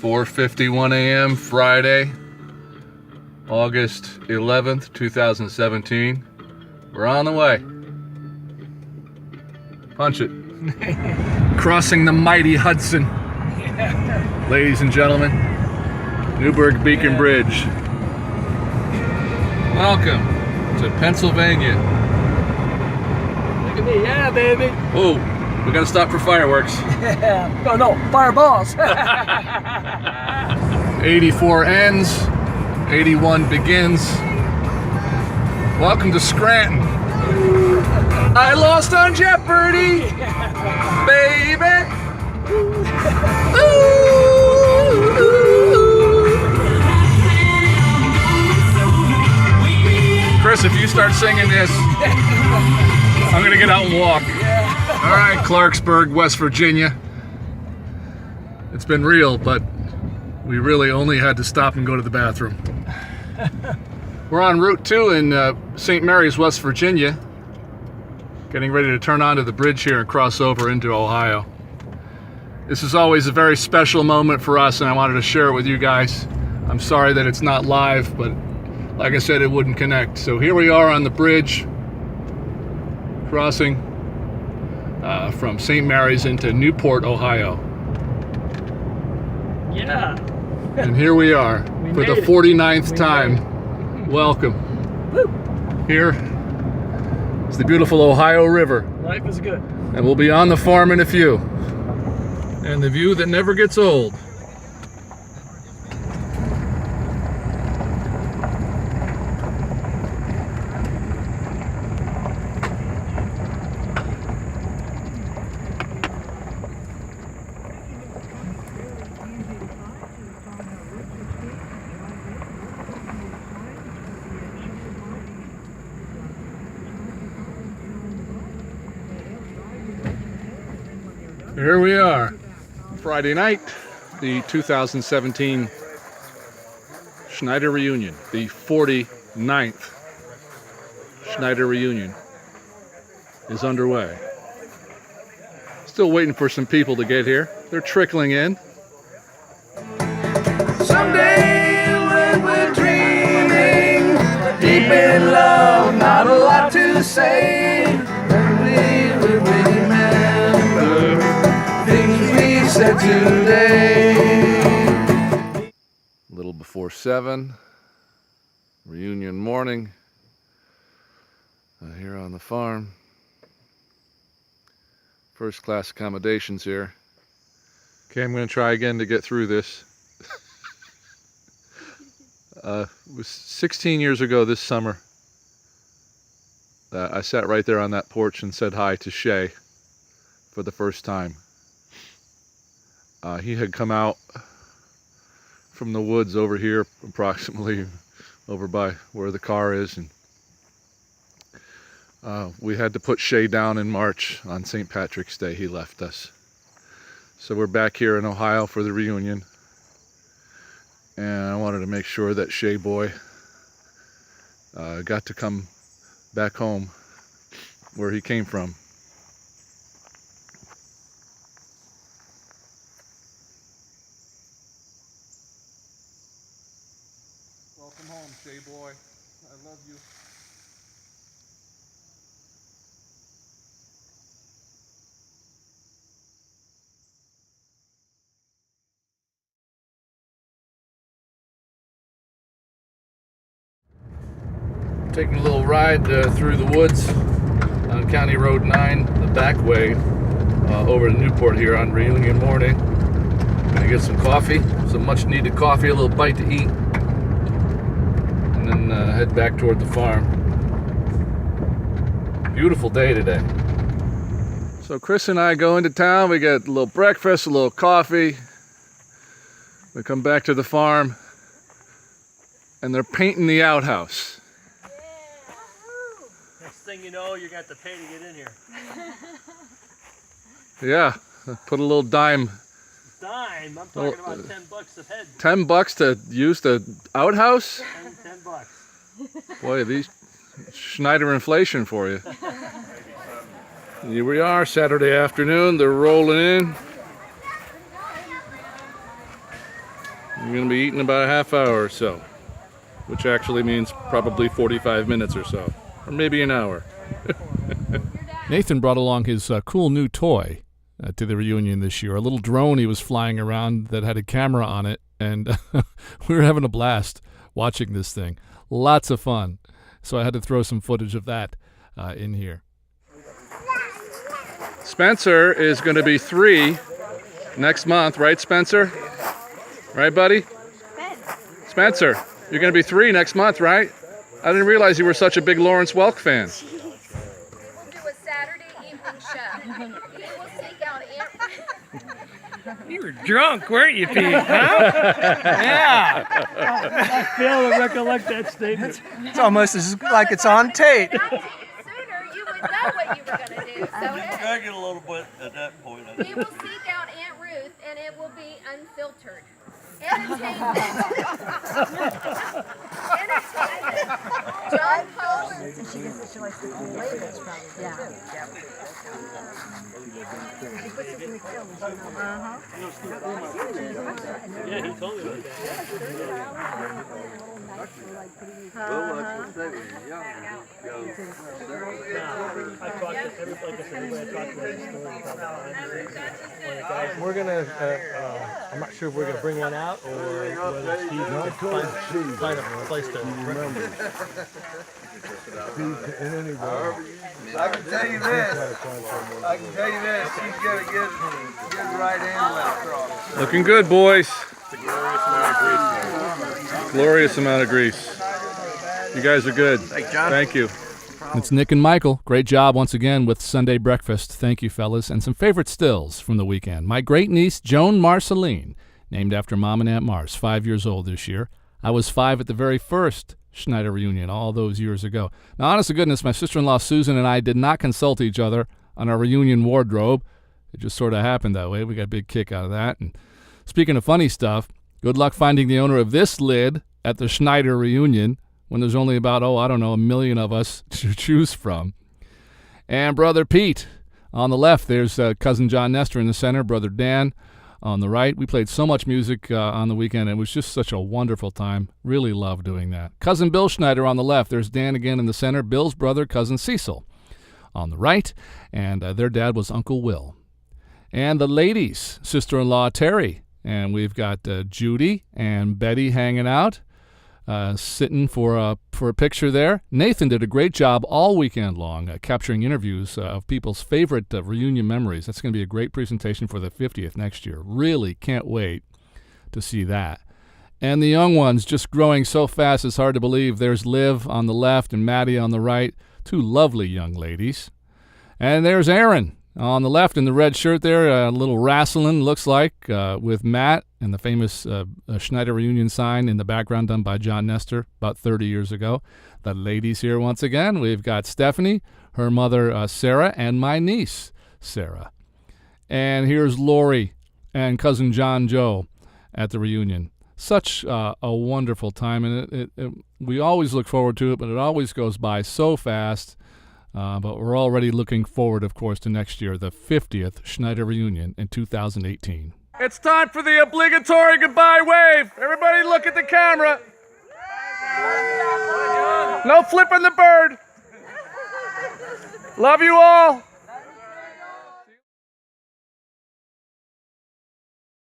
4:51 a.m. Friday, August 11th, 2017. We're on the way. Punch it. Crossing the mighty Hudson. Yeah. Ladies and gentlemen, Newburgh Beacon Bridge. Welcome to Pennsylvania. Look at me, yeah, baby. Oh, we gotta stop for fireworks. Yeah. Oh no, fireballs. 84 ends, 81 begins. Welcome to Scranton. I lost on Jeopardy, baby. Chris, if you start singing this, I'm gonna get out and walk. All right, Clarksburg, West Virginia. It's been real, but we really only had to stop and go to the bathroom. We're on Route 2 in St. Mary's, West Virginia. Getting ready to turn onto the bridge here and cross over into Ohio. This is always a very special moment for us, and I wanted to share it with you guys. I'm sorry that it's not live, but like I said, it wouldn't connect. So here we are on the bridge, crossing from St. Mary's into Newport, Ohio. Yeah. And here we are for the 49th time. Welcome. Woo. Here is the beautiful Ohio River. Life is good. And we'll be on the farm in a few. And the view that never gets old. Here we are, Friday night, the 2017 Schneider reunion, the 49th Schneider reunion is underway. Still waiting for some people to get here. They're trickling in. Someday when we're dreaming, deep in love, not a lot to say, and we will remember things we said today. A little before 7, reunion morning, here on the farm. First class accommodations here. Okay, I'm going to try again to get through this. It was 16 years ago this summer. I sat right there on that porch and said hi to Shay for the first time. He had come out from the woods over here, approximately over by where the car is, and we had to put Shay down in March on St. Patrick's Day. He left us. So we're back here in Ohio for the reunion, and I wanted to make sure that Shay boy got to come back home where he came from. Welcome home, Shay boy. I love you. Taking a little ride through the woods on County Road 9, the back way over to Newport here on reunion morning. Gonna get some coffee, some much needed coffee, a little bite to eat, and then head back toward the farm. Beautiful day today. So Chris and I go into town, we get a little breakfast, a little coffee. We come back to the farm and they're painting the outhouse. Next thing you know, you're going to have to pay to get in here. Yeah, put a little dime. Dime? I'm talking about $10 a head. $10 to use the outhouse? $10. Boy, these Schneider inflation for you. Here we are, Saturday afternoon. They're rolling in. I'm going to be eating about a half hour or so, which actually means probably 45 minutes or so, or maybe an hour. Nathan brought along his cool new toy to the reunion this year, a little drone he was flying around that had a camera on it, and we were having a blast watching this thing. Lots of fun. So I had to throw some footage of that in here. Spencer is going to be 3 next month, right, Spencer? Right, buddy? Spencer, you're going to be 3 next month, right? I didn't realize you were such a big Lawrence Welk fan. We will do a Saturday evening show. We will seek out You were drunk, weren't you, Pete? Huh? Yeah. I fail to recollect that statement. It's almost as like it's on tape. sooner, you would know what you were going to do. So hey, Drag it a little bit at that point. we will seek out Aunt Ruth, and it will be unfiltered. Entertainment. Entertainment. John Post. Yeah, he told me about that. I talked to everybody, like I said, everybody I talked to this story about We're gonna, I'm not sure if we're gonna bring one out or whether Steve can find a place to remember. I can tell you this, she's got a good right hand left cross. Looking good, boys. Glorious amount of grease. You guys are good. Thank you. It's Nick and Michael. Great job once again with Sunday breakfast. Thank you, fellas. And some favorite stills from the weekend. My great niece, Joan Marceline, named after Mom and Aunt Mars, 5 years old this year. I was 5 at the very first Schneider reunion all those years ago. Now, honest to goodness, my sister-in-law Susan and I did not consult each other on our reunion wardrobe. It just sort of happened that way. We got a big kick out of that. And speaking of funny stuff, good luck finding the owner of this lid at the Schneider reunion when there's only about, a million of us to choose from. And Brother Pete. On the left, there's Cousin John Nestor in the center, Brother Dan on the right. We played so much music on the weekend. It was just such a wonderful time. Really loved doing that. Cousin Bill Schneider on the left. There's Dan again in the center. Bill's brother, Cousin Cecil on the right. And their dad was Uncle Will. And the ladies, sister-in-law Terry. And we've got Judy and Betty hanging out, sitting for a picture there. Nathan did a great job all weekend long capturing interviews of people's favorite reunion memories. That's going to be a great presentation for the 50th next year. Really can't wait to see that. And the young ones just growing so fast it's hard to believe. There's Liv on the left and Maddie on the right, 2 lovely young ladies. And there's Aaron on the left in the red shirt there, a little wrestling, looks like, with Matt and the famous Schneider reunion sign in the background done by John Nestor about 30 years ago. The ladies here once again. We've got Stephanie, her mother Sarah, and my niece Sarah. And here's Lori and Cousin John Joe at the reunion. Such a wonderful time, and we always look forward to it, but it always goes by so fast. But we're already looking forward, of course, to next year, the 50th Schneider reunion in 2018. It's time for the obligatory goodbye wave. Everybody look at the camera. No flipping the bird. Love you all.